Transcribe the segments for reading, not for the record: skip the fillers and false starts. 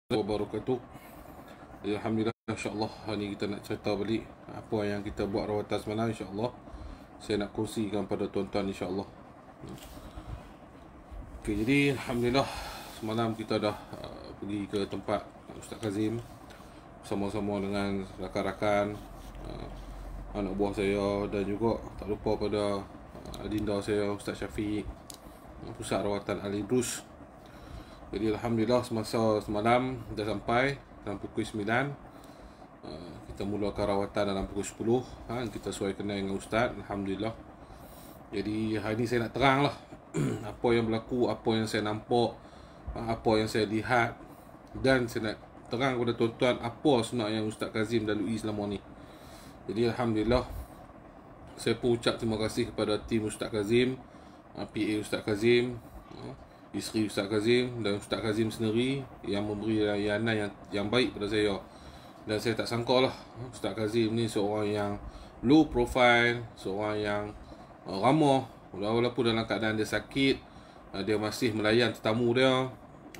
Wabarakatuh. Alhamdulillah, insyaAllah hari ni kita nak cerita balik apa yang kita buat rawatan semalam. InsyaAllah saya nak kongsikan pada tuan-tuan, insyaAllah. Okay, jadi Alhamdulillah semalam kita dah pergi ke tempat Ustaz Kazim sama-sama dengan rakan-rakan, anak buah saya, dan juga tak lupa pada adinda saya Ustaz Syafiq, pusat rawatan Al-Idrus. Jadi Alhamdulillah semasa semalam dah sampai dalam pukul 9. Kita mulakan rawatan dalam pukul 10. Kita sesuai kena dengan Ustaz, Alhamdulillah. Jadi hari ni saya nak terang lah apa yang berlaku, apa yang saya nampak, apa yang saya lihat, dan saya nak terang kepada tuan-tuan apa sebenarnya yang Ustaz Kazim lalui selama ni. Jadi Alhamdulillah, saya pun ucap terima kasih kepada tim Ustaz Kazim, PA Ustaz Kazim, isteri Ustaz Kazim dan Ustaz Kazim sendiri yang memberi layanan yang baik pada saya. Dan saya tak sangka lah Ustaz Kazim ni seorang yang low profile, seorang yang ramah, walaupun dalam keadaan dia sakit, dia masih melayan tetamu dia.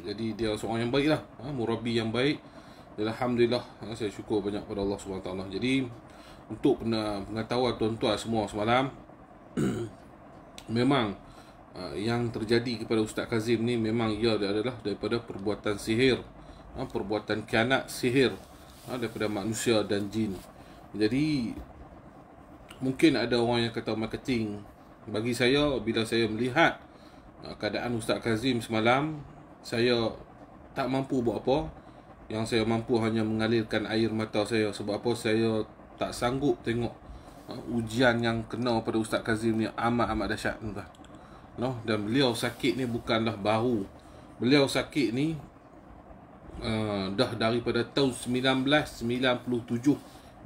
Jadi dia seorang yang baik lah, murabi yang baik. Dan Alhamdulillah, saya syukur banyak pada Allah SWT. Jadi untuk pengetahuan tuan-tuan semua semalam, memang yang terjadi kepada Ustaz Kazim ni memang ia adalah daripada perbuatan sihir, perbuatan khianat sihir daripada manusia dan jin. Jadi mungkin ada orang yang kata marketing. Bagi saya, bila saya melihat keadaan Ustaz Kazim semalam, saya tak mampu buat apa. Yang saya mampu hanya mengalirkan air mata saya. Sebab apa? Saya tak sanggup tengok ujian yang kena pada Ustaz Kazim ni amat-amat dahsyat, tuan-tuan. Dan beliau sakit ni bukanlah baru. Beliau sakit ni dah daripada tahun 1997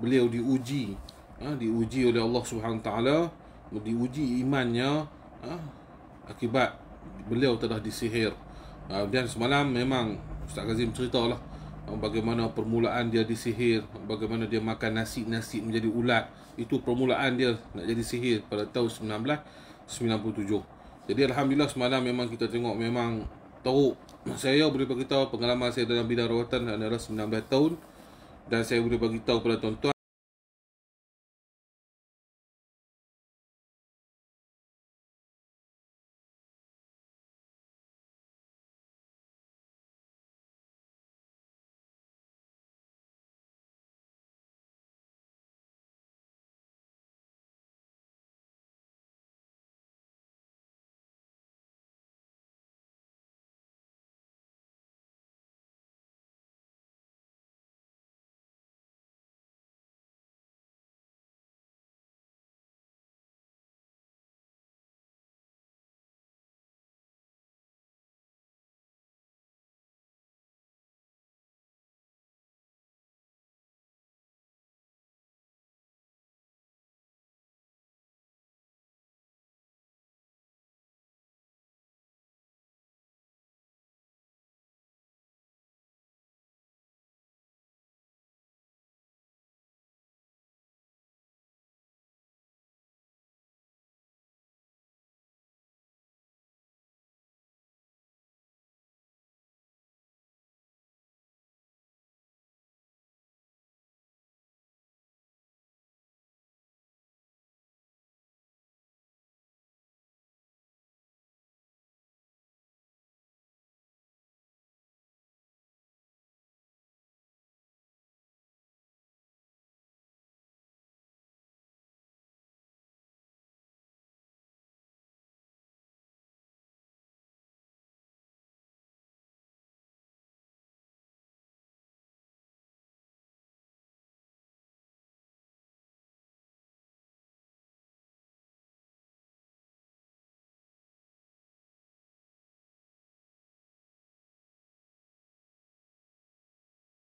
beliau diuji, diuji oleh Allah SWT, diuji imannya akibat beliau telah disihir. Dan semalam memang Ustaz Kazim ceritalah bagaimana permulaan dia disihir, bagaimana dia makan nasi menjadi ulat. Itu permulaan dia nak jadi sihir pada tahun 1997. Jadi Alhamdulillah semalam memang kita tengok memang teruk. Saya boleh beritahu pengalaman saya dalam bidang rawatan adalah 19 tahun. Dan saya boleh beritahu kepada tuan-tuan,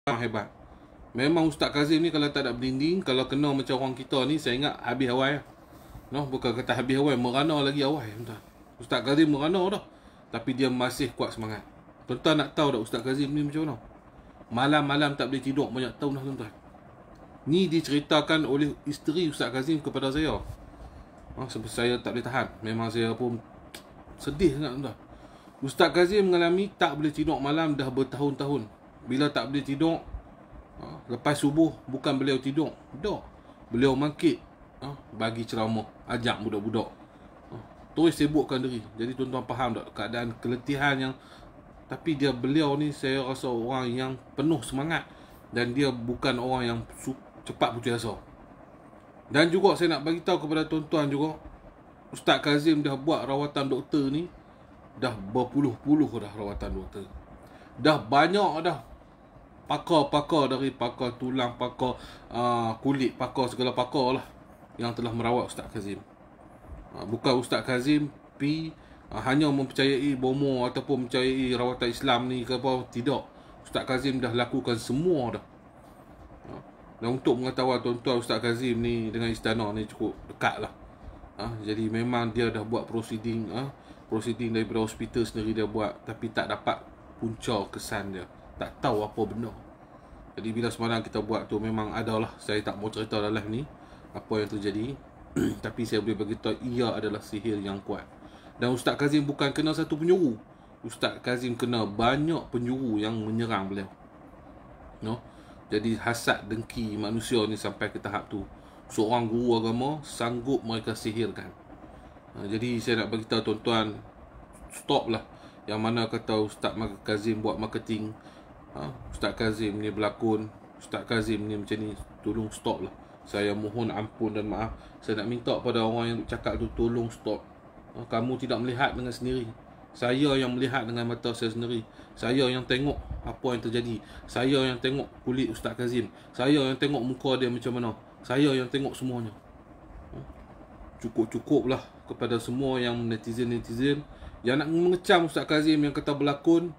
hebat. Memang Ustaz Kazim ni kalau tak ada berlinding, kalau kena macam orang kita ni, saya ingat habis awal. Bukan kata habis awal, merana lagi awal, tuan-tuan. Ustaz Kazim merana dah, tapi dia masih kuat semangat. Tuan-tuan nak tahu tak Ustaz Kazim ni macam mana? Malam-malam tak boleh tidur banyak tahun dah, tuan-tuan. Ni diceritakan oleh isteri Ustaz Kazim kepada saya. Sebab saya tak boleh tahan. Memang saya pun sedih sangat, tuan-tuan. Ustaz Kazim mengalami tak boleh tidur malam dah bertahun-tahun. bila tak boleh tidur, lepas subuh bukan beliau tidur, tak, beliau bangkit, bagi ceramah, ajak budak-budak, terus sibukkan diri. Jadi tuan-tuan faham tak keadaan keletihan yang, tapi beliau ni saya rasa orang yang penuh semangat, dan dia bukan orang yang cepat putus asa. Dan juga saya nak bagi tahu kepada tuan-tuan juga, Ustaz Kazim dah buat rawatan doktor ni dah berpuluh-puluh dah rawatan doktor. Dah banyak dah pakar-pakar, dari pakar tulang, pakar kulit, pakar segala pakar lah yang telah merawat Ustaz Kazim. Bukan Ustaz Kazim hanya mempercayai bomo ataupun mempercayai rawatan Islam ni ke apa, tidak. Ustaz Kazim dah lakukan semua dah. Dan untuk mengetahui tuan-tuan, Ustaz Kazim ni dengan istana ni cukup dekat lah. Jadi memang dia dah buat proceeding daripada hospital sendiri dia buat, tapi tak dapat punca kesan dia, tak tahu apa benda. Jadi bila semalam kita buat tu memang adalah, saya tak mau cerita dalam ni apa yang terjadi tapi saya boleh beritahu ia adalah sihir yang kuat. Dan Ustaz Kazim bukan kena satu penjuru, Ustaz Kazim kena banyak penjuru yang menyerang beliau. Jadi hasad dengki manusia ni sampai ke tahap tu, seorang guru agama sanggup mereka sihirkan. Jadi saya nak beritahu tuan-tuan, stop lah yang mana kata Ustaz Kazim buat marketing, Ustaz Kazim ni berlakon, Ustaz Kazim ni macam ni. Tolong stop lah. Saya mohon ampun dan maaf. Saya nak minta pada orang yang cakap tu, tolong stop. Kamu tidak melihat dengan sendiri, saya yang melihat dengan mata saya sendiri. Saya yang tengok apa yang terjadi. Saya yang tengok kulit Ustaz Kazim. Saya yang tengok muka dia macam mana. Saya yang tengok semuanya. Cukup-cukup lah kepada semua yang netizen-netizen yang nak mengecam Ustaz Kazim yang kata berlakon.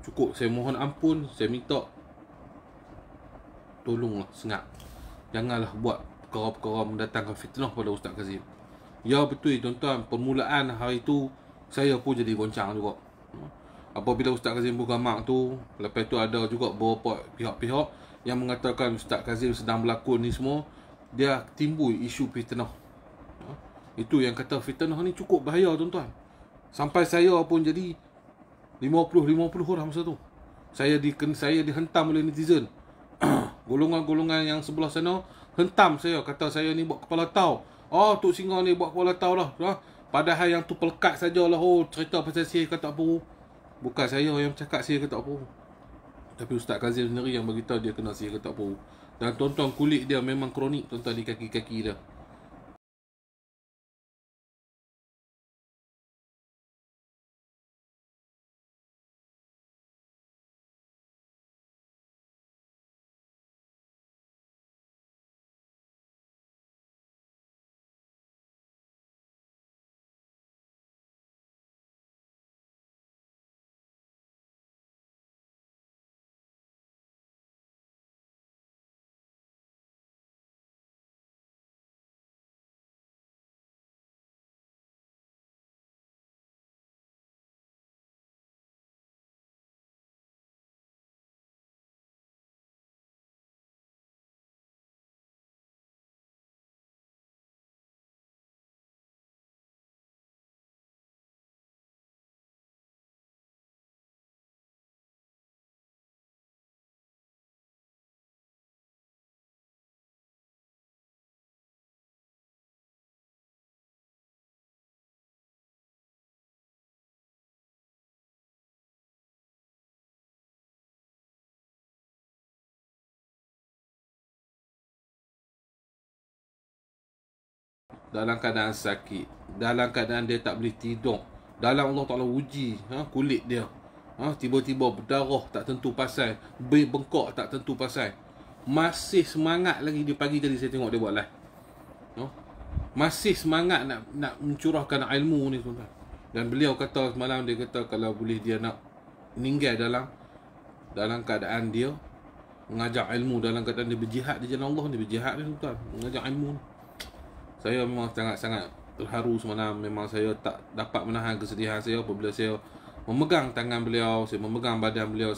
Cukup, saya mohon ampun. Saya minta tolonglah sengat, janganlah buat perkara-perkara mendatangkan fitnah pada Ustaz Kazim. Ya betul tuan-tuan, permulaan hari tu saya pun jadi goncang juga. Apabila Ustaz Kazim buka mak tu, lepas tu ada juga beberapa pihak-pihak yang mengatakan Ustaz Kazim sedang berlakon ni semua, dia timbul isu fitnah. Itu yang kata fitnah ni cukup bahaya tuan-tuan. Sampai saya pun jadi 50 orang masa tu. Saya dihentam oleh netizen. Golongan-golongan yang sebelah sana hentam saya, kata saya ni buat kepala tau. Tok Singa ni buat kepala tau lah. Padahal yang tu pelekat sajalah. Cerita pasal sihir ke tak apa. Bukan saya yang cakap sihir ke tak apa, tapi Ustaz Kazim sendiri yang beritahu dia kena sihir ke tak apa. Dan tuan-tuan, kulit dia memang kronik tuan-tuan, di kaki-kaki dia. Dalam keadaan sakit, dalam keadaan dia tak boleh tidur, dalam Allah Ta'ala uji kulit dia, tiba-tiba berdarah tak tentu pasal, bengkak tak tentu pasal, masih semangat lagi. Di pagi tadi saya tengok dia buat live, masih semangat nak mencurahkan ilmu ni tuan-tuan. Dan beliau kata semalam, dia kata kalau boleh dia nak meninggal dalam keadaan dia mengajar ilmu, dalam keadaan dia berjihad di jalan Allah ni. Berjihad ni tuan-tuan, mengajar ilmu ni. Saya memang sangat-sangat terharu semalam. Memang saya tak dapat menahan kesedihan saya apabila saya memegang tangan beliau, saya memegang badan beliau.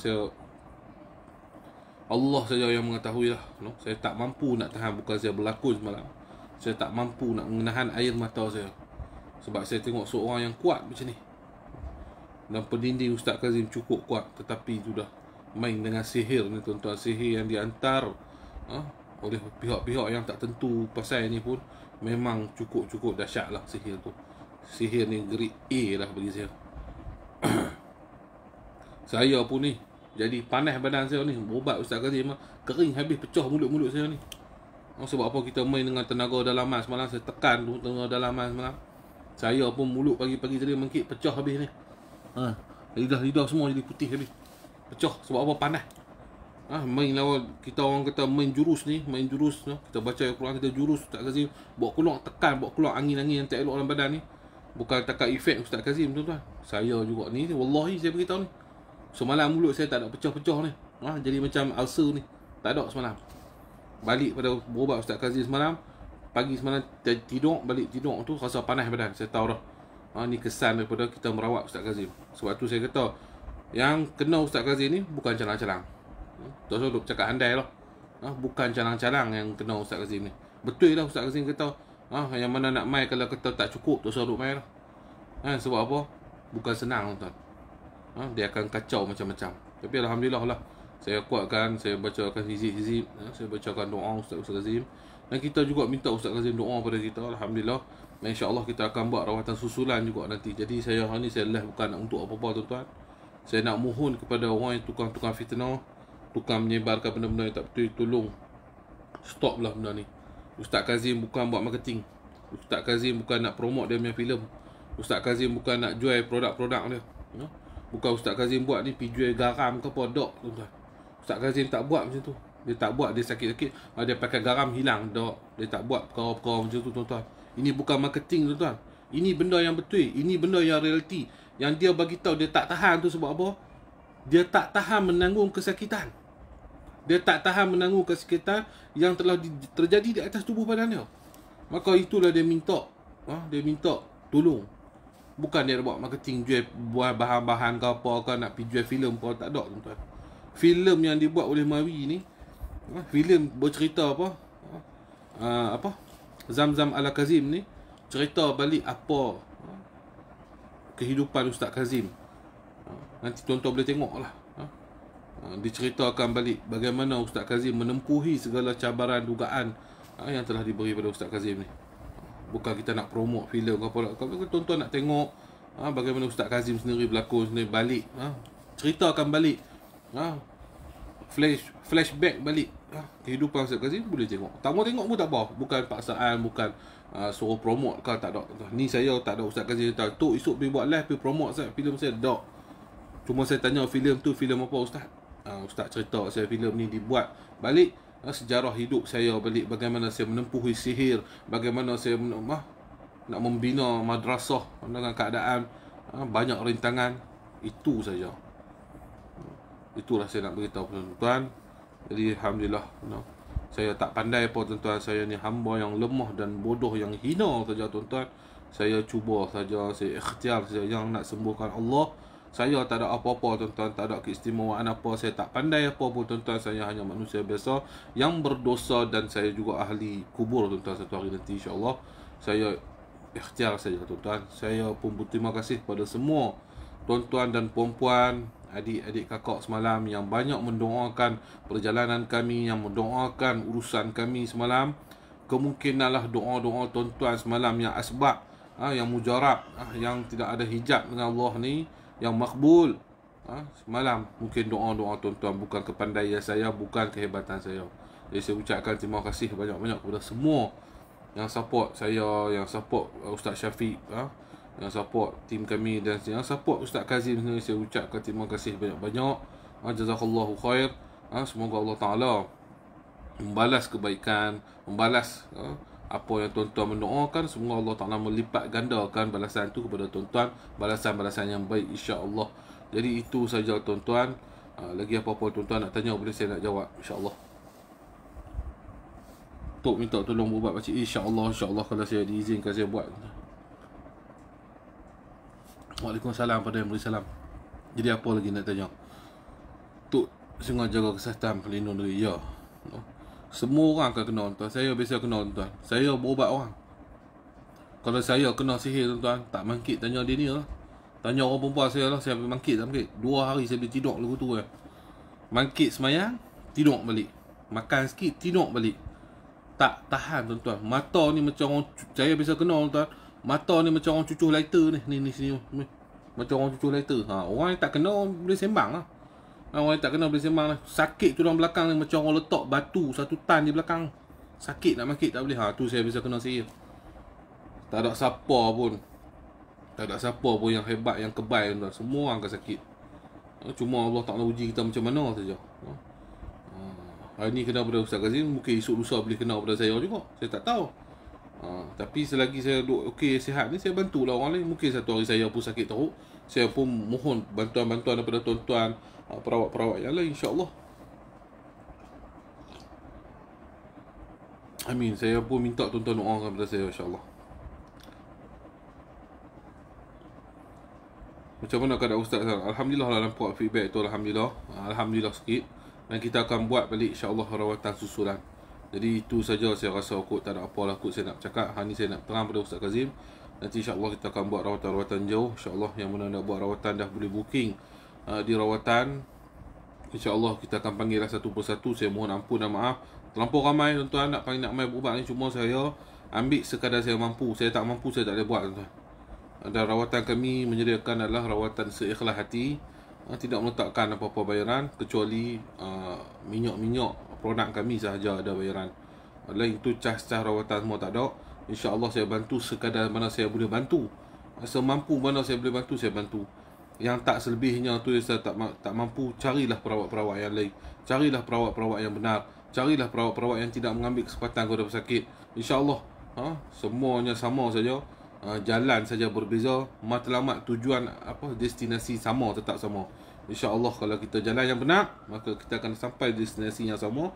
Allah saja yang mengetahui lah. Saya tak mampu nak tahan, bukan saya berlakon semalam. Saya tak mampu nak menahan air mata saya, sebab saya tengok seorang yang kuat macam ni. Dan pendinding Ustaz Kazim cukup kuat, tetapi itu dah main dengan sihir ni tuan-tuan. Sihir yang dihantar oleh pihak-pihak yang tak tentu pasal ni pun memang cukup dahsyat lah sihir tu. Sihir ni grade A lah bagi saya. Saya pun ni jadi panas badan saya ni. Berubat Ustaz Kazim kering habis, pecah mulut-mulut saya ni. Sebab apa? Kita main dengan tenaga dalaman semalam. Saya tekan tu tenaga dalaman semalam. Saya pun mulut pagi-pagi tadi mengkit, pecah habis ni. Lidah semua jadi putih habis. Pecah sebab apa? Panas. Main lawan kita, orang kata main jurus ni, kita baca Al-Quran, kita jurus Ustaz Kazim, bawa keluar tekan, bawa keluar angin-angin yang tak elok dalam badan ni. Bukan takat efek Ustaz Kazim tuan-tuan. Saya juga ni, wallahi saya beritahu ni. Semalam mulut saya tak ada pecah-pecah ni. Jadi macam ulcer ni. Tak ada semalam. Balik pada berubat Ustaz Kazim semalam, pagi semalam tidur tu rasa panas badan. Saya tahu dah. Ni kesan daripada kita merawat Ustaz Kazim. Sebab tu saya kata yang kena Ustaz Kazim ni bukan calang-calang. Tak usah duk cakap handai lah. Bukan calang-calang yang kena Ustaz Kazim ni. Betul lah Ustaz Kazim kata yang mana nak mai kalau kata tak cukup, tak usah duk mai lah. Sebab apa? Bukan senang tuan. Dia akan kacau macam-macam. Tapi alhamdulillah lah, saya kuatkan, saya bacakan hizib-hizib, saya bacakan doa Ustaz Kazim. Dan kita juga minta Ustaz Kazim doa pada kita. Alhamdulillah. Dan insya-Allah kita akan buat rawatan susulan juga nanti. Jadi saya hari ni saya live bukan nak untuk apa-apa tuan-tuan. Saya nak mohon kepada orang yang tukang-tukang fitnah, tukang menyebarkan benda-benda yang tak betul, tolong stop lah benda ni. Ustaz Kazim bukan buat marketing. Ustaz Kazim bukan nak promote dia punya filem. Ustaz Kazim bukan nak jual produk-produk dia. Bukan Ustaz Kazim buat ni pergi jual garam ke apa, dok tuan-tuan. Ustaz Kazim tak buat macam tu. Dia tak buat, dia sakit-sakit dia pakai garam hilang, dok. Dia tak buat perkara-perkara macam tu tuan-tuan. Ini bukan marketing tuan-tuan. Ini benda yang betul, ini benda yang realiti. Yang dia bagi tahu dia tak tahan tu sebab apa? Dia tak tahan menanggung kesakitan. Dia tak tahan menanggung kesakitan yang telah terjadi di atas tubuh badan dia. Maka itulah dia minta. Dia minta tolong. Bukan dia buat marketing, buat bahan-bahan ke apa ke, nak pergi jual filem pun tak ada tuan-tuan. Filem yang dibuat oleh Mawi ni, filem bercerita apa? Zamzam Ala Kazim ni cerita balik apa kehidupan Ustaz Kazim. Nanti tuan-tuan boleh tengok lah. Diceritakan balik bagaimana Ustaz Kazim menempuhi segala cabaran dugaan yang telah diberi pada Ustaz Kazim ni. Bukan kita nak promote filem ke apa. Kalau tuan-tuan nak tengok bagaimana Ustaz Kazim sendiri berlakon sendiri balik, ceritakan balik, flashback balik kehidupan Ustaz Kazim, boleh tengok. Tak mau tengok pun tak apa. Bukan paksaan, bukan suruh promote ke, tak ada. Ni saya tak ada Ustaz Kazim tahu. Tu esok pergi buat live, pergi promote saya filem saya, tak. Cuma saya tanya filem tu filem apa Ustaz? Ustaz cerita saya filem ni dibuat balik sejarah hidup saya balik, bagaimana saya menempuhi sihir, bagaimana saya nak membina madrasah dengan keadaan banyak rintangan. Itu saja. Itulah saya nak beritahu tuan-tuan. Jadi alhamdulillah, saya tak pandai apa tuan-tuan. Saya ni hamba yang lemah dan bodoh yang hina saja tuan-tuan. Saya cuba saja, saya ikhtiar saja yang nak sembuhkan Allah. Saya tak ada apa-apa tuan-tuan, tak ada keistimewaan apa, saya tak pandai apa pun tuan-tuan. Saya hanya manusia biasa yang berdosa dan saya juga ahli kubur tuan-tuan satu hari nanti insya-Allah. Saya ikhtiar saja tuan-tuan. Saya pun berterima kasih kepada semua tuan-tuan dan puan-puan, adik-adik kakak semalam yang banyak mendoakan perjalanan kami, yang mendoakan urusan kami semalam. Kemungkinanlah doa-doa tuan-tuan semalam yang asbab, yang mujarab, yang tidak ada hijab dengan Allah ni, yang makbul, semalam mungkin doa-doa tuan-tuan bukan kepandaian saya, bukan kehebatan saya. Jadi saya ucapkan terima kasih banyak-banyak kepada semua yang support saya, yang support Ustaz Syafiq, yang support tim kami dan yang support Ustaz Kazim sendiri. Saya ucapkan terima kasih banyak-banyak. Jazakallahu khair. Semoga Allah Ta'ala membalas kebaikan, membalas apa yang tuan-tuan mendoakan. Semoga Allah Ta'ala melipat gandakan balasan itu kepada tuan-tuan, balasan-balasan yang baik insya-Allah. Jadi itu saja tuan-tuan. Lagi apa-apa tuan-tuan nak tanya boleh saya nak jawab insya-Allah. Tok minta tolong buat pakcik insya-Allah, insya-Allah kalau saya diizinkan saya buat. Waalaikumsalam pada yang beri salam. Jadi apa lagi nak tanya? Tok sengaja jaga kesihatan, pelindung diri. Ya. Semua orang akan kena tuan. Saya biasa kena tuan. Saya berubat orang. Kalau saya kena sihir tuan, tak mangkit tanya dia ni lah. Tanya orang perempuan saya lah, saya mangkit tak mangkit. 2 hari saya boleh tidur lagu tu Bangkit semayang, tidur balik. Makan sikit, tidur balik. Tak tahan tuan-tuan. Mata ni macam orang, saya biasa kena tuan. Mata ni macam orang cucuh lighter ni. Ni sini. Macam orang cucuh lighter. Orang yang tak kena boleh sembang lah. Orang yang tak kena boleh sembang lah. Sakit tu dalam belakang ni macam orang letak batu 1 tan di belakang. Sakit nak bangkit tak boleh. Tu saya biasa kena saya. Tak ada siapa pun. Tak ada siapa pun yang hebat, yang kebal tuan. Semua orang akan sakit. Cuma Allah Ta'ala uji kita macam mana saja. Hari ni kena pada Ustaz Kazim, mungkin esok lusa boleh kena pada saya juga. Saya tak tahu. Tapi selagi saya duduk okey, sihat ni, saya bantulah orang lain. Mungkin satu hari saya pun sakit teruk, saya pun mohon bantuan-bantuan daripada tuan-tuan perawat-perawat yang lain, insya-Allah. Amin. Saya pun minta tuan-tuan doakan kepada saya, insya-Allah. Macam mana keadaan Ustaz? Alhamdulillah lah nampak feedback tu, alhamdulillah. Alhamdulillah sikit. Dan kita akan buat balik insya-Allah rawatan susulan. Jadi itu saja saya rasa kot, tak ada apalah kot saya nak cakap. Hari ni saya nak terang pada Ustaz Kazim. Nanti insya-Allah kita akan buat rawatan-rawatan jauh. Insya-Allah yang mana nak buat rawatan dah boleh booking di rawatan. InsyaAllah kita akan panggil lah satu persatu. Saya mohon ampun dan maaf. Terlampau ramai tuan-tuan nak panggil, nak main berubat ni. Cuma saya ambil sekadar saya mampu. Saya tak mampu, saya tak boleh buat tuan-tuan. Dan rawatan kami menyediakan adalah rawatan seikhlas hati. Tidak meletakkan apa-apa bayaran kecuali minyak-minyak produk kami sahaja ada bayaran. Lain itu cas-cas rawatan semua tak ada. InsyaAllah saya bantu sekadar mana saya boleh bantu. Semampu mana saya boleh bantu, saya bantu. Yang tak selebihnya tu saya tak mampu, carilah perawat-perawat yang lain. Carilah perawat-perawat yang benar. Carilah perawat-perawat yang tidak mengambil kesempatan kepada pesakit. InsyaAllah semuanya sama saja. Jalan saja berbeza, matlamat tujuan destinasi sama, tetap sama. InsyaAllah kalau kita jalan yang benar, maka kita akan sampai destinasi yang sama,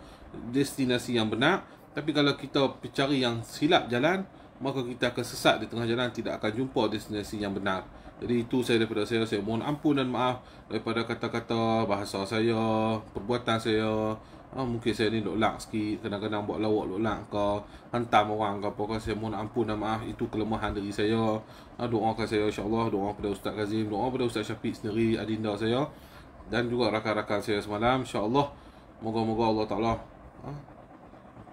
destinasi yang benar. Tapi kalau kita cari yang silap jalan, maka kita akan sesat di tengah jalan, tidak akan jumpa destinasi yang benar. Jadi itu saya daripada saya mohon ampun dan maaf daripada kata-kata, bahasa saya, perbuatan saya. Mungkin saya ni lolak sikit, kadang-kadang buat lawak lolak ke, hantam orang ke apa ke. Saya mohon ampun dan maaf, itu kelemahan diri saya. Doakan saya insya-Allah, doa pada Ustaz Kazim, doa pada Ustaz Syafiq sendiri, adinda saya, dan juga rakan-rakan saya semalam. InsyaAllah moga-moga Allah Ta'ala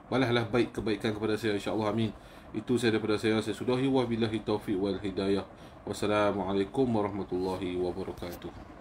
balaslah baik kebaikan kepada saya, insya-Allah. Amin. Itu saya daripada saya sudahi, wa billahi taufiq wal hidayah. Wassalamualaikum warahmatullahi wabarakatuh.